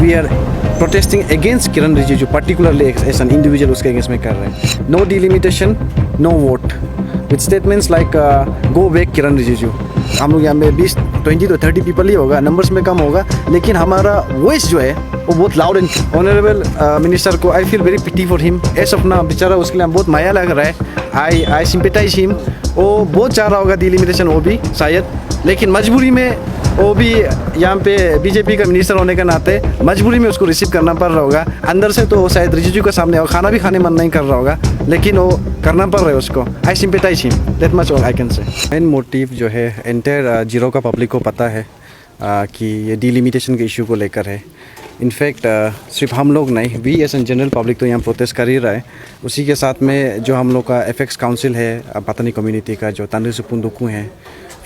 We are protesting against Kiran Rijiju, particularly as an individual उसके against में कर रहे हैं. No delimitation, no vote, with statements like go back Kiren Rijiju. हम लोग यहाँ पे 20 to 30 पीपल ही होगा, नंबर्स में कम होगा, लेकिन हमारा वॉइस जो है वो बहुत लाउड एंड. ऑनरेबल मिनिस्टर को I feel very pity for him. ऐसा अपना बेचारा, उसके लिए बहुत माया लग रहा है. I sympathise him. वो बहुत चाह रहा होगा डिलिमिटेशन वो भी शायद, लेकिन मजबूरी में वो भी यहाँ पे बीजेपी का मिनिस्टर होने के नाते मजबूरी में उसको रिसीव करना पड़ रहा होगा. अंदर से तो शायद रिजिजू के सामने और खाना भी खाने मन नहीं कर रहा होगा, लेकिन वो करना पड़ रहा है उसको. I sympathise him, that much all I can say. Main motive जो है एंटायर जीरो का पब्लिक को पता है कि ये डिलिमिटेशन के इशू को लेकर है. इनफैक्ट सिर्फ हम लोग नहीं, we as an general public तो यहाँ प्रोटेस्ट कर ही रहा है. उसी के साथ में जो हम लोग का एफएक्स काउंसिल है अपतनी कम्युनिटी का, जो तांड्री सुपुंदुकू है,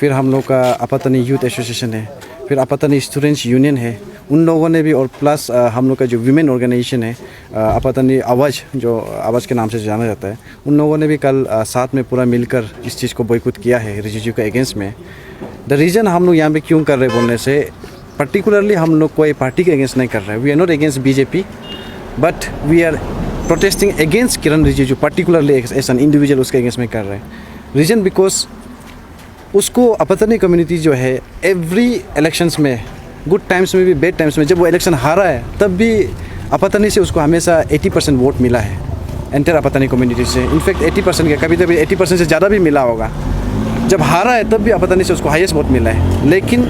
फिर हम लोग का अपतनी यूथ एसोसिएशन है, फिर अपतनी स्टूडेंट्स यूनियन है, उन लोगों ने भी, और प्लस हम लोग का जो वीमेन ऑर्गेनाइजेशन है अपतनी आवाज़, जो आवाज़ के नाम से जाना जाता है, उन लोगों ने भी कल साथ में पूरा मिलकर इस चीज़ को बॉयकॉट किया है रिजिजू के अगेंस्ट में. द रीज़न हम लोग यहाँ पे क्यों कर रहे बोलने से, पर्टिकुलरली हम लोग कोई पार्टी के अगेंस्ट नहीं कर रहे. We are not against BJP, but we are protesting against Kiran Rijiju, particularly as an individual उसके अगेंस्ट में कर रहे हैं. रीज़न बिकॉज उसको अपतनी कम्युनिटी जो है एवरी इलेक्शंस में, गुड टाइम्स में भी बैड टाइम्स में, जब वो इलेक्शन हारा है तब भी अपतनी से उसको हमेशा 80% वोट मिला है एंटायर अपतनी कम्युनिटी से. इनफैक्ट 80% के कभी कभी 80% से ज़्यादा भी मिला होगा. जब हारा है तब भी अपतनी से उसको हाईएस्ट वोट मिला है. लेकिन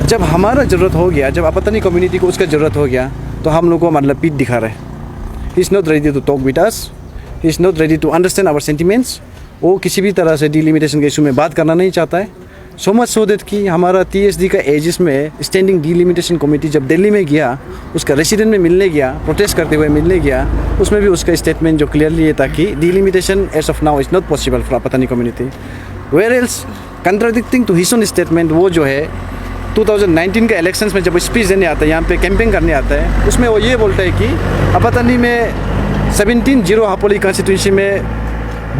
जब हमारा ज़रूरत हो गया, जब अपतनी कम्युनिटी को उसका ज़रूरत हो गया, तो हम लोग को मतलब पीठ दिखा रहे. He is not ready to talk with us, he is not ready to understand our sentiments. वो किसी भी तरह से डिलिमिटेशन के इशू में बात करना नहीं चाहता है. सो मच सो दैट कि हमारा TSD का एजिस में स्टैंडिंग डिलिमिटेशन कमेटी जब दिल्ली में गया, उसका रेसिडेंट में मिलने गया, प्रोटेस्ट करते हुए मिलने गया, उसमें भी उसका स्टेटमेंट जो क्लियरली ये था कि delimitation as of now is not possible for Apatani community. Where else contradicting to his own statement, वो जो है 2019 के इलेक्शंस में जब स्पीच देने आता है, यहाँ पे कैंपेन करने आता है, उसमें वो ये बोलता है कि अपतनी में 17 हापोली कॉन्स्टिट्यूंसी में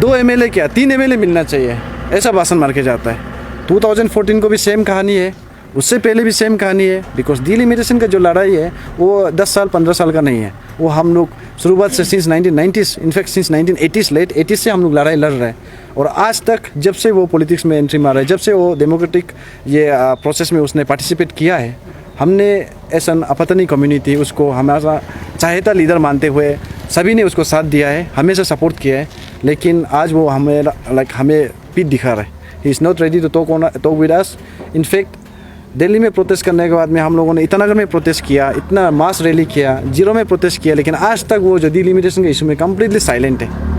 2 MLA क्या 3 MLA मिलना चाहिए, ऐसा भाषण मार के जाता है. 2014 को भी सेम कहानी है, उससे पहले भी सेम कहानी है. बिकॉज डिलिमिटेशन का जो लड़ाई है वो 10 साल 15 साल का नहीं है. वो हम लोग शुरुआत से since 1990s, in fact since 1980s, late 80s से हम लोग लड़ाई लड़ रहे हैं. और आज तक जब से वो पॉलिटिक्स में एंट्री मारा है, जब से वो डेमोक्रेटिक ये प्रोसेस में उसने पार्टिसिपेट किया है, हमने ऐसा अपतनी कम्युनिटी उसको हमारा चाहेता लीडर मानते हुए सभी ने उसको साथ दिया है, हमेशा सपोर्ट किया है. लेकिन आज वो हमें पीठ दिखा रहा है. He is not ready to talk with us. In fact Delhi में प्रोटेस्ट करने के बाद में हम लोगों ने ईटानगर में प्रोटेस्ट किया, इतना मास रैली किया, जीरो में प्रोटेस्ट किया, लेकिन आज तक वो जो डिलिमिटेशन के इशू में कम्प्लीटली साइलेंट है.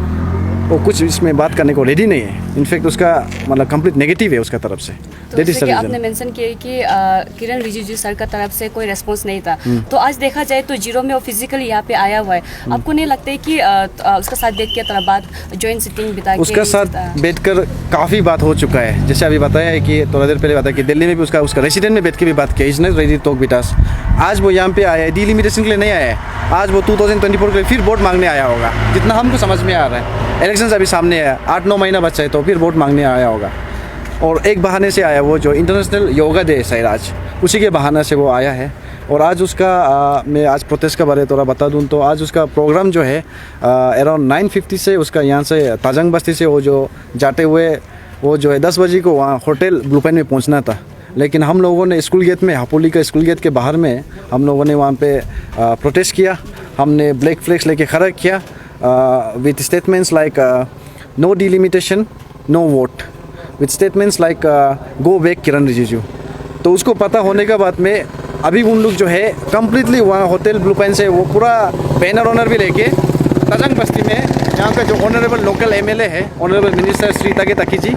वो कुछ इसमें बात करने को रेडी नहीं है. इनफैक्ट उसका मतलब कंप्लीट नेगेटिव है उसका तरफ से. तो जैसे कि आपने मेंशन किया कि किरण रिजिजू सर का तरफ से कोई रेस्पॉन्स नहीं था, तो आज देखा जाए तो जीरो में वो फिजिकली यहाँ पे आया हुआ है. आपको नहीं लगता है कि उसका साथ बैठ के थोड़ा बात जॉइंट सिटिंग बिता के उसका साथ बैठकर काफ़ी बात हो चुका है. जैसे अभी बताया है कि थोड़ा देर पहले बताया कि दिल्ली में भी उसका रेसिडेंट में बैठ के भी बात किया. Is not ready to talk with us. आज वो यहाँ पे आया है डिलिमिटेशन के लिए नहीं आया है. आज वो 2024 के लिए फिर वोट मांगने आया होगा, जितना हमको समझ में आ रहा है. इलेक्शन अभी सामने है, 8-9 महीना बचा है, तो फिर वोट मांगने आया होगा. और एक बहाने से आया, वो जो इंटरनेशनल योगा डे है शायद आज, उसी के बहाने से वो आया है. और आज उसका मैं आज प्रोटेस्ट के बारे में थोड़ा बता दूं तो आज उसका प्रोग्राम जो है अराउंड 9:50 से उसका यहाँ से ताजंग बस्ती से वो जो जाते हुए वो जो है 10 बजे को वहाँ होटल ब्लूपेन में पहुँचना था. लेकिन हम लोगों ने स्कूल गेट में, हापोली का स्कूल गेट के बाहर में हम लोगों ने वहाँ पे प्रोटेस्ट किया. हमने ब्लैक फ्लैग्स लेके खड़ा किया with statements like no delimitation, no vote, with statements like go back Kiren Rijiju. तो उसको पता होने के बाद में अभी उन लोग जो है कम्प्लीटली वहाँ होटल ब्लूपेन से वो पूरा बैनर ऑनर भी लेके ताजंग बस्ती में यहाँ का जो ऑनरेबल लोकल MLA है, ऑनरेबल मिनिस्टर श्री तागे ताकी जी,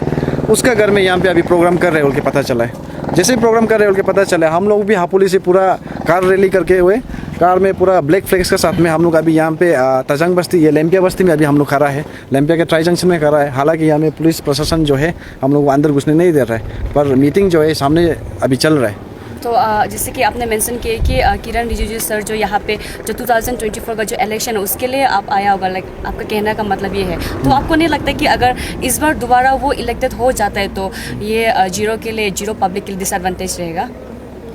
उसका घर में यहाँ पे अभी प्रोग्राम कर रहे हैं बोल के पता चला है. जैसे ही प्रोग्राम कर रहे हैं बोल के पता चला है, हम लोग भी हापोली से पूरा कार रैली करके हुए, कार में पूरा ब्लैक फ्लैग्स के साथ में हम लोग अभी यहाँ पे ताजंग बस्ती, ये लैम्पिया बस्ती में अभी हम लोग खड़ा है. लैम्पिया के ट्राई जंक्शन में खड़ा है. हालांकि यहाँ में पुलिस प्रशासन जो है हम लोग को अंदर घुसने नहीं दे रहा है, पर मीटिंग जो है सामने अभी चल रहा है. तो जैसे कि आपने मेंशन किया कि किरण रिजिजू सर जो यहाँ पे जो 2024 का जो इलेक्शन है उसके लिए आप आया होगा, लाइक आपका कहने का मतलब ये है. तो आपको नहीं लगता कि अगर इस बार दोबारा वो इलेक्टेड हो जाता है तो ये जीरो के लिए, जीरो पब्लिक के लिए डिसएडवांटेज रहेगा?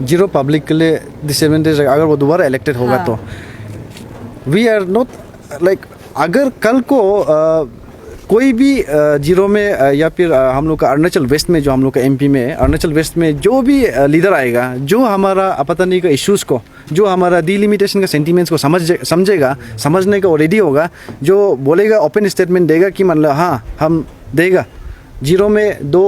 जीरो पब्लिक के लिए डिसएडवांटेज है अगर वो दोबारा इलेक्टेड होगा हाँ। तो वी आर नॉट लाइक अगर कल को कोई भी जीरो में या फिर हम लोग का अरुणाचल वेस्ट में जो हम लोग का एमपी में है, अरुणाचल वेस्ट में जो भी लीडर आएगा जो हमारा अपतनी का इश्यूज़ को जो हमारा डिलिमिटेशन का सेंटीमेंट्स को समझेगा समझने का रेडी होगा, जो बोलेगा ओपन स्टेटमेंट देगा कि मतलब हाँ हम देगा जीरो में 2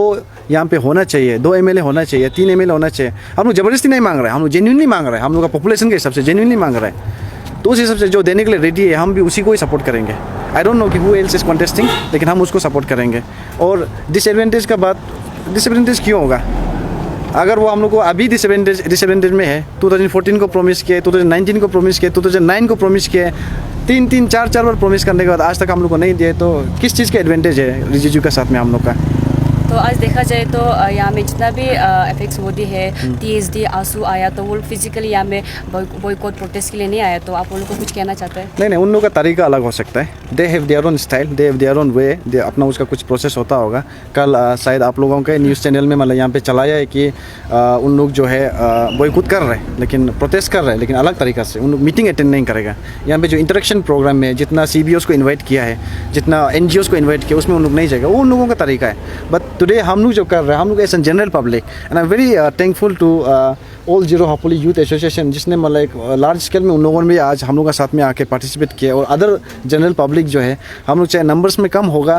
यहाँ पे होना चाहिए, 2 एमएलए होना चाहिए, 3 एमएलए होना चाहिए। हम लोग ज़बरदस्ती नहीं मांग रहे हैं, हम लोग जेन्युइनली मांग रहे हैं, हम लोग का पॉपुलेशन के हिसाब से जेन्युइनली मांग रहे हैं। तो उस हिसाब से जो देने के लिए रेडी है हम भी उसी को ही सपोर्ट करेंगे। आई डोंट नो कि हु एल्स इज कॉन्टेस्टिंग, लेकिन हम उसको सपोर्ट करेंगे। और डिसएडवांटेज का बात, डिसएडवांटेज क्यों होगा? अगर वो हम लोग को अभी डिसएडवांटेज में है, 2014 को प्रॉमिस किया, 2019 को प्रॉमिस किया, 2009 को प्रॉमिस किया, 3 4 बार प्रॉमिस करने के बाद आज तक हम लोग को नहीं दिए, तो किस चीज़ का एडवांटेज है रिजिजू के साथ में हम लोग का? तो आज देखा जाए तो यहाँ में जितना भी एफेक्स मोदी है, TSD आंसू आया तो वो फिजिकली यहाँ में बॉयकॉट प्रोटेस्ट के लिए नहीं आया, तो आप उन लोग को कुछ कहना चाहते हैं? नहीं, उन लोगों का तरीका अलग हो सकता है। They have their own style, they have their own way, they अपना उसका कुछ प्रोसेस होता होगा। कल शायद आप लोगों के न्यूज़ चैनल में मतलब यहाँ पे चलाया है कि उन लोग जो है बॉयकॉट कर रहे हैं, लेकिन प्रोटेस्ट कर रहे हैं, लेकिन अलग तरीका से। उन लोग मीटिंग अटेंड नहीं करेगा। यहाँ पे जो इंटरेक्शन प्रोग्राम में जितना CBOs को इन्वाइट किया है, जितना NGOs को इन्वाइट किया, उसमें उन लोग नहीं जाएगा। वो उन लोगों का तरीका है। बट टुडे हम लोग जो कर रहे हैं, हम लोग as an general public, and I am very thankful to all Ziro Hapoli youth association, जिसने मतलब एक लार्ज स्केल में उन लोगों ने भी आज हम लोग के साथ में आके पार्टिसिपेट किया। और अदर जनरल पब्लिक जो है, हम लोग चाहे नंबर्स में कम होगा,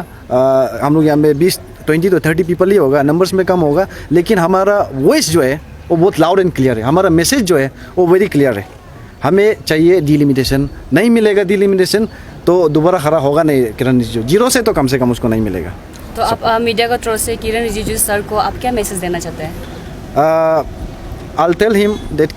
हम लोग यहाँ में 20 to 30 पीपल ही होगा, नंबर्स में कम होगा, लेकिन हमारा वॉइस जो है वो बहुत लाउड एंड क्लियर है। हमारा मैसेज जो है वो वेरी क्लियर है। हमें चाहिए डिलिमिटेशन, नहीं मिलेगा डिलिमिटेशन तो दोबारा खड़ा होगा नहीं किरण रिजिजू। जीरो से तो कम से कम उसको नहीं मिलेगा। तो आप मीडिया का थ्रू से किरण रिजिजू सर को आप क्या मैसेज देना चाहते हैं? I'll tell him that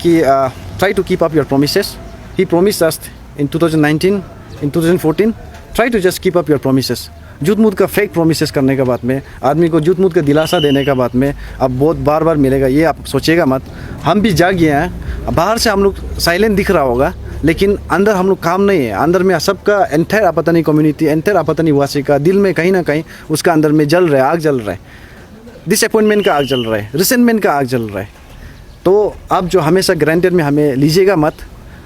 try to keep up your promises. He promised us in 2019, in 2014. Try to just keep up your promises. झूठ मूठ का फेक प्रोमिसेस करने के बाद में, आदमी को झूठ मूठ का दिलासा देने के बाद में अब बहुत बार मिलेगा, ये आप सोचेगा मत। हम भी जाग गए हैं। बाहर से हम लोग साइलेंट दिख रहा होगा, लेकिन अंदर हम लोग काम नहीं है। अंदर में सबका एंटायर अपतनी कम्युनिटी, एंटायर अपतनी वासी का दिल में कहीं ना कहीं उसका अंदर में जल रहा है, आग जल रहा है। डिसअपॉइंटमेंट का आग जल रहा है, रिसेंटमेंट का आग जल रहा है। तो आप जो हमेशा ग्रांटेड में हमें लीजिएगा मत,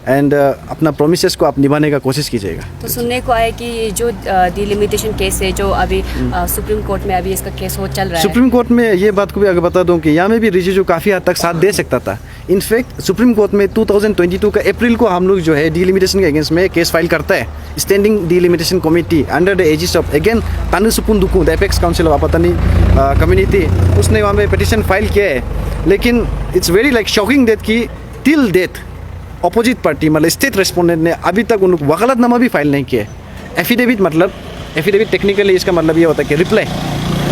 एंड अपना प्रोमिसेस को आप निभाने का कोशिश कीजिएगा। तो सुनने को आया कि ये जो डिलिमिटेशन केस है जो अभी सुप्रीम कोर्ट में अभी इसका केस हो चल रहा है। सुप्रीम कोर्ट में ये बात को भी आगे बता दूं कि यहाँ में भी रिजिजू काफ़ी हद तक साथ दे सकता था। इनफैक्ट सुप्रीम कोर्ट में 2022 का अप्रैल को हम लोग जो है डिलिमिटेशन के अगेंस्ट में केस फाइल करता है। Standing delimitation committee under the aegis of again Tanu Supun Duku the apex council of Apatani community, उसने वहाँ पे पिटिशन फाइल किया है। लेकिन it's very like shocking that कि टिल डेथ अपोजिट पार्टी मतलब स्टेट रेस्पोंडेंट ने अभी तक उन वकालतनामा भी फाइल नहीं किया। एफिडेविट मतलब एफिडेविट टेक्निकली इसका मतलब ये होता है कि रिप्लाई,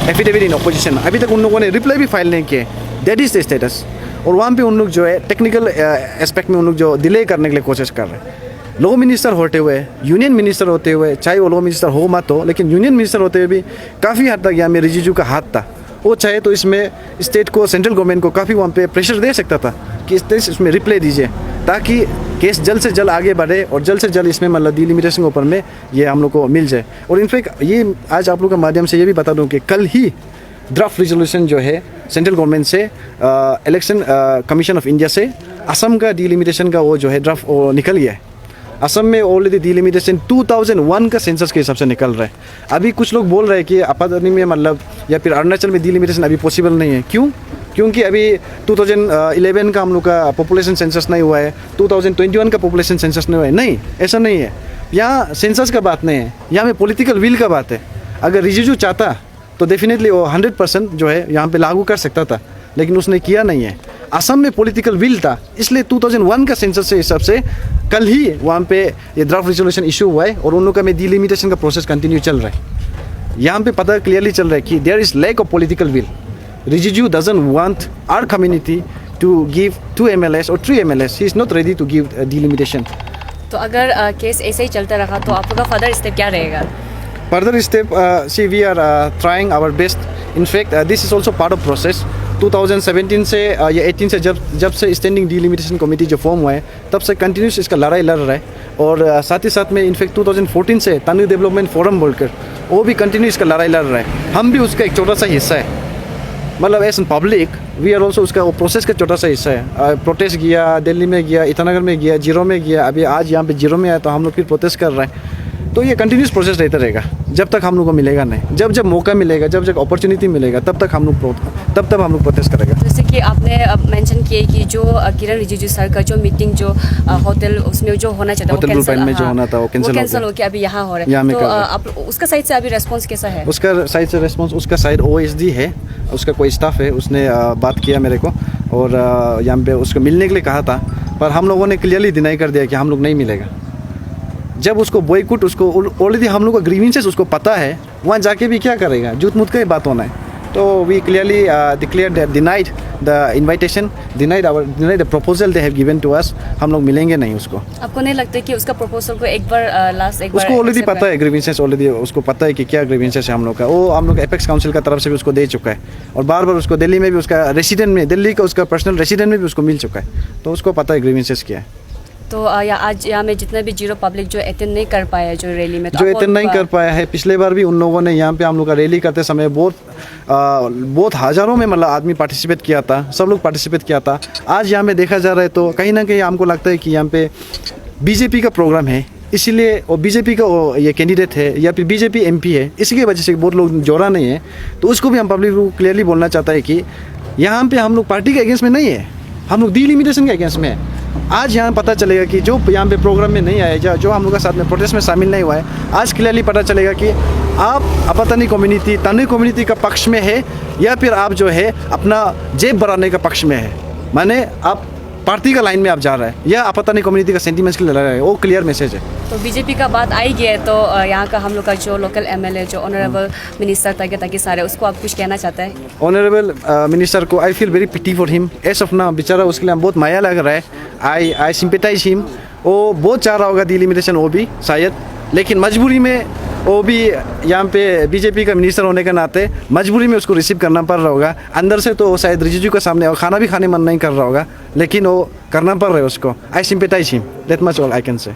एफिडेविट इन अपोजिशन, अभी तक उन लोगों ने रिप्लाई भी फाइल नहीं किए। That is the status. और वहाँ पे उन लोग जो है टेक्निकल एस्पेक्ट में उन लोग जो डिले करने के लिए कोशिश कर रहे हैं। लॉ मिनिस्टर होते हुए, यूनियन मिनिस्टर होते हुए, चाहे वो लॉ मिनिस्टर हो मत हो, लेकिन यूनियन मिनिस्टर होते हुए भी काफ़ी हद तक यहाँ में रिजिजू का हाथ था। वो चाहे तो इसमें स्टेट को, सेंट्रल गवर्नमेंट को काफ़ी वहाँ पे प्रेशर दे सकता था कि इसमें रिप्लाई दीजिए, ताकि केस जल्द से जल्द आगे बढ़े और जल्द से जल्द इसमें मतलब डिलिमिटेशन के ऊपर में ये हम लोग को मिल जाए। और इनफैक्ट ये आज आप लोग के माध्यम से ये भी बता दूं कि कल ही ड्राफ्ट रिजोल्यूशन जो है सेंट्रल गवर्नमेंट से, इलेक्शन कमीशन ऑफ इंडिया से असम का डिलिमिटेशन का वो जो है ड्राफ्ट वो निकल गया है। असम में ऑलरेडी डिलिमिटेशन 2001 का सेंसस के हिसाब से निकल रहा है। अभी कुछ लोग बोल रहे हैं कि आपातनी में मतलब या फिर अरुणाचल में डिलिमिटेशन अभी पॉसिबल नहीं है। क्यों? क्योंकि अभी 2011 का हम लोग का पॉपुलेशन सेंसस नहीं हुआ है, 2021 का पॉपुलेशन सेंसस नहीं हुआ है। नहीं, ऐसा नहीं है। यहाँ सेंसस का बात नहीं है, यहाँ में पॉलिटिकल विल का बात है। अगर रिजिजू चाहता तो डेफिनेटली वो 100% जो है यहाँ पे लागू कर सकता था, लेकिन उसने किया नहीं है। असम में पॉलिटिकल विल था, इसलिए 2001 का सेंसस के हिसाब से कल ही वहाँ पे ये ड्राफ्ट रिजोल्यूशन इशू हुआ है और उन लोगों का में डिलिमिटेशन का प्रोसेस कंटिन्यू चल रहा है। यहाँ पे पता क्लियरली चल रहा है कि there is lack of political will. Rijiju doesn't want our community to give 2 MLAs or 3 MLAs. He is not ready to give delimitation. तो अगर केस ऐसे ही चलता रहा तो आपका फर्दर स्टेप क्या रहेगा? Further step, see we are trying our best. In fact, this is also part of process. 2017 से या 18 से जब से स्टैंडिंग डिलिमिटेशन कमेटी जो फॉर्म हुआ है, तब से कंटिन्यूस इसका लड़ाई लड़ रहा है। और साथ ही साथ में इनफैक्ट 2014 से तानु डेवलपमेंट फोरम बोलकर वो भी कंटिन्यू इसका लड़ाई लड़ रहा है। हम भी उसका एक छोटा सा हिस्सा है। मतलब as an public we are also उसका वो प्रोसेस का छोटा सा हिस्सा है। प्रोटेस्ट किया, दिल्ली में गया, ईटानगर में गया, जीरो में गया, अभी आज यहाँ पे जीरो में आया तो हम लोग फिर प्रोटेस्ट कर रहे हैं। तो ये कंटिन्यूस प्रोसेस रहता रहेगा जब तक हम लोग को मिलेगा नहीं। जब जब मौका मिलेगा, जब जब अपॉर्चुनिटी मिलेगा, तब हम लोग प्रोटेस्ट करेगा। जैसे कि आपने मेंशन किया कि जो किरण रिजिजू सर का जो मीटिंग जो होटल उसमें जो होना चाहिए होटल ब्लू में जो होना था वो कैंसिल हो गया, अभी यहाँ हो रहा यहाँ है। में तो कर रहे हैं। आप उसका साइड से अभी रेस्पॉन्स कैसा है? उसका साइड से रेस्पॉन्स, उसका साइड OSD है, उसका कोई स्टाफ है, उसने बात किया मेरे को और यहाँ पे उसको मिलने के लिए कहा था, पर हम लोगों ने क्लियरली डिनाई कर दिया कि हम लोग नहीं मिलेगा। जब उसको बॉयकॉट, उसको ऑलरेडी हम लोग का ग्रीवेंसेस उसको पता है, वहाँ जाके भी क्या करेगा, झूठ मूठ का ही बात होना है। तो we clearly declare denied the invitation, denied the proposal they have given to us. हम लोग मिलेंगे नहीं उसको। आपको नहीं लगता कि उसका प्रपोजल को एक बार उसको ऑलरेडी पता है ग्रीवेंसेस, ऑलरेडी उसको पता है कि क्या ग्रीवेंसेस है हम लोग का। वो हम लोग एपेक्स काउंसिल का तरफ से भी उसको दे चुका है और बार बार उसको दिल्ली में भी उसका रेसिडेंट में, दिल्ली का उसका पर्सनल रेसिडेंट में भी उसको मिल चुका है। तो उसको पता है ग्रीवेंसेस क्या है। तो आज यहाँ में जितना भी जीरो पब्लिक जो अटेंड नहीं कर पाया जो रैली में, जो अटेंड नहीं कर पाया है, पिछले बार भी उन लोगों ने यहाँ पे हम लोग का रैली करते समय बहुत हज़ारों में मतलब आदमी पार्टिसिपेट किया था, सब लोग पार्टिसिपेट किया था। आज यहाँ में देखा जा रहा है तो कहीं ना कहीं हमको लगता है कि यहाँ पे बीजेपी का प्रोग्राम है, इसीलिए और बीजेपी का ये कैंडिडेट है या फिर बीजेपी MP है, इसी वजह से बहुत लोग जोड़ा नहीं है। तो उसको भी हम पब्लिक को क्लियरली बोलना चाहता है कि यहाँ पे हम लोग पार्टी के अगेंस्ट में नहीं है, हम लोग डिलिमिटेशन के अगेंस्ट में है। आज यहाँ पता चलेगा कि जो यहाँ पे प्रोग्राम में नहीं आया, जो हम लोग के साथ में प्रोटेस्ट में शामिल नहीं हुआ है, आज क्लियरली पता चलेगा कि आप अपतनी कम्युनिटी, तनी कम्युनिटी का पक्ष में है या फिर आप जो है अपना जेब बढ़ाने का पक्ष में है। माने आप पार्टी का लाइन में आप जा रहे हैं या अपतनी कम्युनिटी का सेंटिमेंट्स के लिए लड़ रहे हैं, वो क्लियर मैसेज है। तो बीजेपी का बात आई गया है तो यहाँ का हम लोग का जो लोकल MLA जो ऑनरेबल मिनिस्टर ताकि सारे, उसको आप कुछ कहना चाहते हैं? ऑनरेबल मिनिस्टर को I feel very pity for him. As of now बेचारा, उसके लिए बहुत माया लग रहा है। I sympathise him. वो बहुत चाह रहा होगा डिलिमिटेशन, वो भी शायद, लेकिन मजबूरी में वो भी यहाँ पे बीजेपी का मिनिस्टर होने के नाते मजबूरी में उसको रिसीव करना पड़ रहा होगा। अंदर से तो शायद रिजिजू के सामने और खाना भी खाने मन नहीं कर रहा होगा, लेकिन वो करना पड़ रहा है उसको। I sympathise him, that much all I can से।